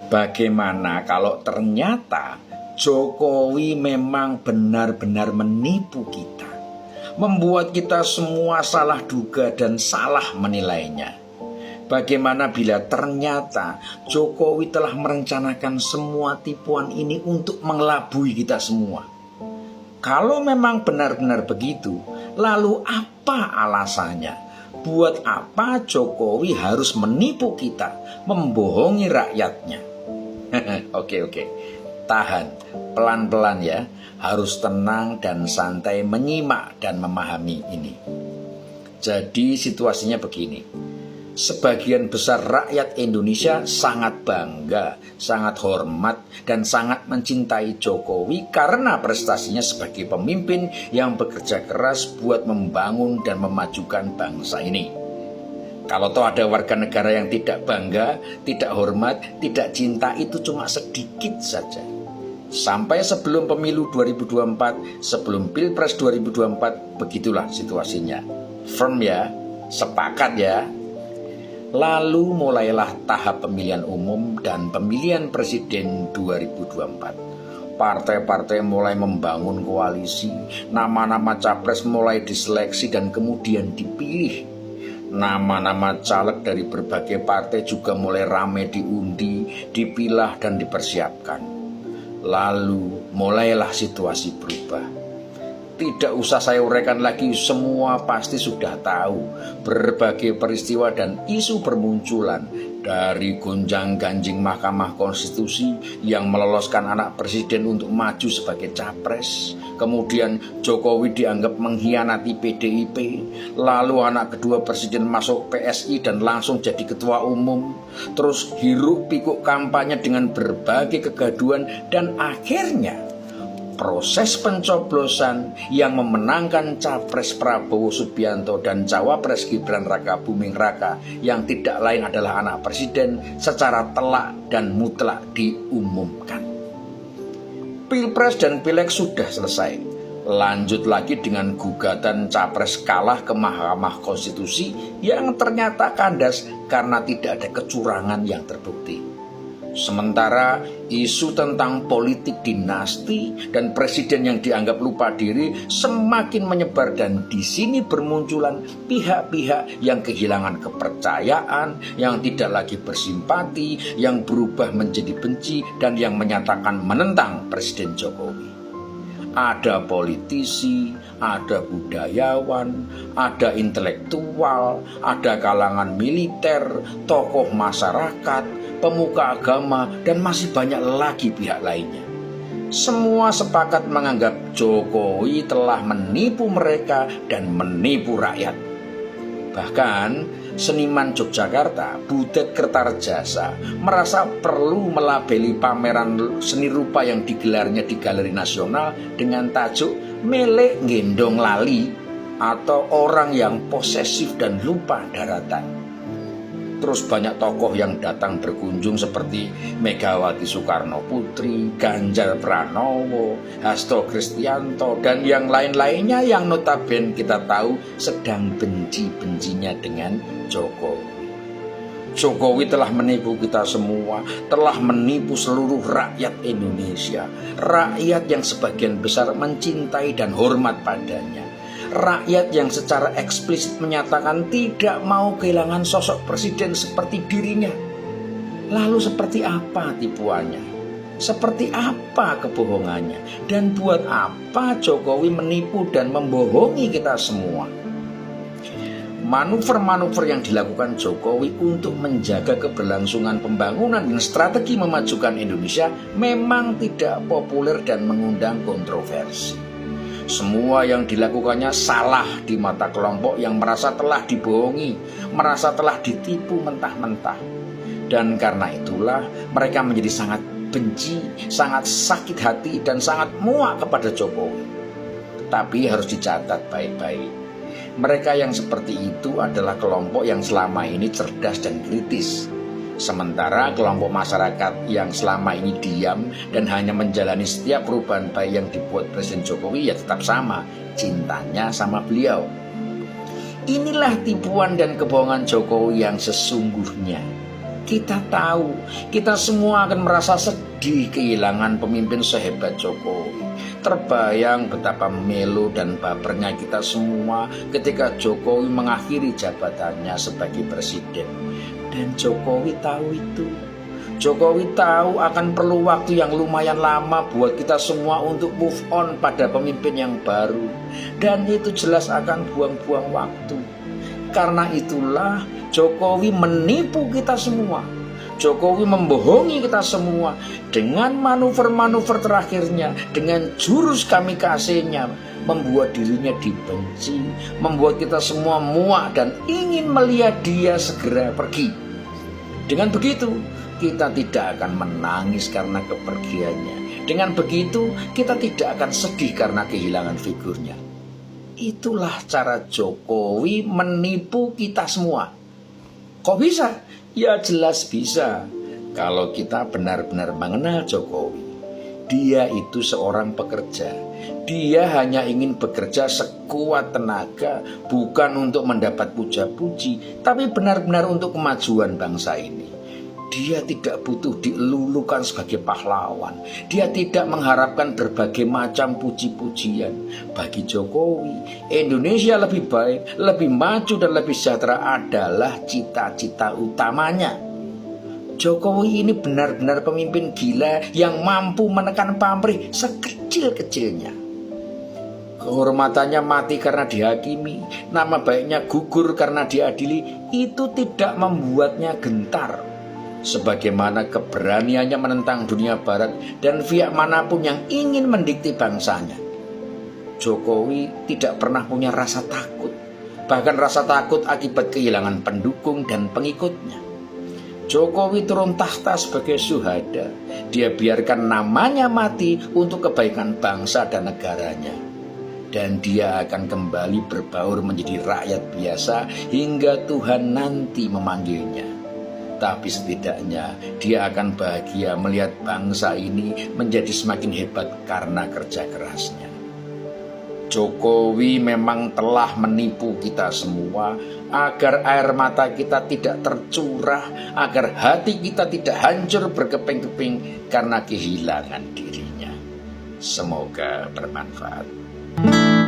Bagaimana kalau ternyata Jokowi memang benar-benar menipu kita, membuat kita semua salah duga dan salah menilainya? Bagaimana bila ternyata Jokowi telah merencanakan semua tipuan ini untuk mengelabui kita semua? Kalau memang benar-benar begitu, lalu apa alasannya? Buat apa Jokowi harus menipu kita, membohongi rakyatnya? Oke, tahan, pelan-pelan ya. Harus tenang dan santai menyimak dan memahami ini. Jadi situasinya begini. Sebagian besar rakyat Indonesia sangat bangga, sangat hormat, dan sangat mencintai Jokowi karena prestasinya sebagai pemimpin yang bekerja keras buat membangun dan memajukan bangsa ini. Kalau toh ada warga negara yang tidak bangga, tidak hormat, tidak cinta, itu cuma sedikit saja. Sampai sebelum pemilu 2024, sebelum Pilpres 2024, begitulah situasinya. Firm ya, sepakat ya. Lalu mulailah tahap pemilihan umum dan pemilihan presiden 2024. Partai-partai mulai membangun koalisi, nama-nama capres mulai diseleksi dan kemudian dipilih. Nama-nama caleg dari berbagai partai juga mulai ramai diundi, dipilah dan dipersiapkan. Lalu mulailah situasi berubah. Tidak usah saya uraikan lagi, semua pasti sudah tahu. Berbagai peristiwa dan isu bermunculan, dari gonjang-ganjing Mahkamah Konstitusi yang meloloskan anak presiden untuk maju sebagai capres. Kemudian Jokowi dianggap mengkhianati PDIP. Lalu anak kedua presiden masuk PSI dan langsung jadi ketua umum. Terus hiruk pikuk kampanye dengan berbagai kegaduhan. Dan akhirnya proses pencoblosan yang memenangkan Capres Prabowo Subianto dan Cawapres Gibran Raka Buming Raka yang tidak lain adalah anak presiden secara telak dan mutlak diumumkan. Pilpres dan Pileg sudah selesai. Lanjut lagi dengan gugatan Capres kalah ke Mahkamah Konstitusi yang ternyata kandas karena tidak ada kecurangan yang terbukti. Sementara isu tentang politik dinasti dan presiden yang dianggap lupa diri semakin menyebar, dan di sini bermunculan pihak-pihak yang kehilangan kepercayaan, yang tidak lagi bersimpati, yang berubah menjadi benci dan yang menyatakan menentang Presiden Jokowi. Ada politisi, ada budayawan, ada intelektual, ada kalangan militer, tokoh masyarakat, pemuka agama, dan masih banyak lagi pihak lainnya. Semua sepakat menganggap Jokowi telah menipu mereka dan menipu rakyat. Bahkan seniman Yogyakarta, Butet Kertarejasa, merasa perlu melabeli pameran seni rupa yang digelarnya di Galeri Nasional dengan tajuk Melek Gendong Lali atau orang yang posesif dan lupa daratan. Terus banyak tokoh yang datang berkunjung seperti Megawati Soekarno Putri, Ganjar Pranowo, Hasto Kristianto, dan yang lain-lainnya yang notabene kita tahu sedang benci-bencinya dengan Jokowi. Jokowi telah menipu kita semua, telah menipu seluruh rakyat Indonesia. Rakyat yang sebagian besar mencintai dan hormat padanya. Rakyat yang secara eksplisit menyatakan tidak mau kehilangan sosok presiden seperti dirinya. Lalu seperti apa tipuannya? Seperti apa kebohongannya? Dan buat apa Jokowi menipu dan membohongi kita semua? Manuver-manuver yang dilakukan Jokowi untuk menjaga keberlangsungan pembangunan dan strategi memajukan Indonesia memang tidak populer dan mengundang kontroversi. Semua yang dilakukannya salah di mata kelompok yang merasa telah dibohongi, merasa telah ditipu mentah-mentah. Dan karena itulah mereka menjadi sangat benci, sangat sakit hati, dan sangat muak kepada Jokowi. Tapi harus dicatat baik-baik. Mereka yang seperti itu adalah kelompok yang selama ini cerdas dan kritis. Sementara kelompok masyarakat yang selama ini diam dan hanya menjalani setiap perubahan baik yang dibuat Presiden Jokowi ya tetap sama, cintanya sama beliau. Inilah tipuan dan kebohongan Jokowi yang sesungguhnya. Kita tahu, kita semua akan merasa sedih kehilangan pemimpin sehebat Jokowi. Terbayang betapa melo dan bapernya kita semua ketika Jokowi mengakhiri jabatannya sebagai presiden. Dan Jokowi tahu itu. Jokowi tahu akan perlu waktu yang lumayan lama buat kita semua untuk move on pada pemimpin yang baru. Dan itu jelas akan buang-buang waktu. Karena itulah Jokowi menipu kita semua. Jokowi membohongi kita semua dengan manuver-manuver terakhirnya, dengan jurus kamikaze-nya, membuat dirinya dibenci, membuat kita semua muak dan ingin melihat dia segera pergi. Dengan begitu, kita tidak akan menangis karena kepergiannya. Dengan begitu, kita tidak akan sedih karena kehilangan figurnya. Itulah cara Jokowi menipu kita semua. Kok bisa? Ya jelas bisa. Kalau kita benar-benar mengenal Jokowi. Dia itu seorang pekerja. Dia hanya ingin bekerja sekuat tenaga, bukan untuk mendapat puja-puji, tapi benar-benar untuk kemajuan bangsa ini. Dia tidak butuh dilulukan sebagai pahlawan. Dia tidak mengharapkan berbagai macam puji-pujian. Bagi Jokowi, Indonesia lebih baik, lebih maju dan lebih sejahtera adalah cita-cita utamanya. Jokowi ini benar-benar pemimpin gila yang mampu menekan pamrih sekecil-kecilnya. Kehormatannya mati karena dihakimi, nama baiknya gugur karena diadili, itu tidak membuatnya gentar. Sebagaimana keberaniannya menentang dunia barat dan pihak manapun yang ingin mendikte bangsanya. Jokowi tidak pernah punya rasa takut, bahkan rasa takut akibat kehilangan pendukung dan pengikutnya. Jokowi turun tahta sebagai syuhada. Dia biarkan namanya mati untuk kebaikan bangsa dan negaranya. Dan dia akan kembali berbaur menjadi rakyat biasa hingga Tuhan nanti memanggilnya. Tapi setidaknya dia akan bahagia melihat bangsa ini menjadi semakin hebat karena kerja kerasnya. Jokowi memang telah menipu kita semua agar air mata kita tidak tercurah, agar hati kita tidak hancur berkeping-keping karena kehilangan dirinya. Semoga bermanfaat.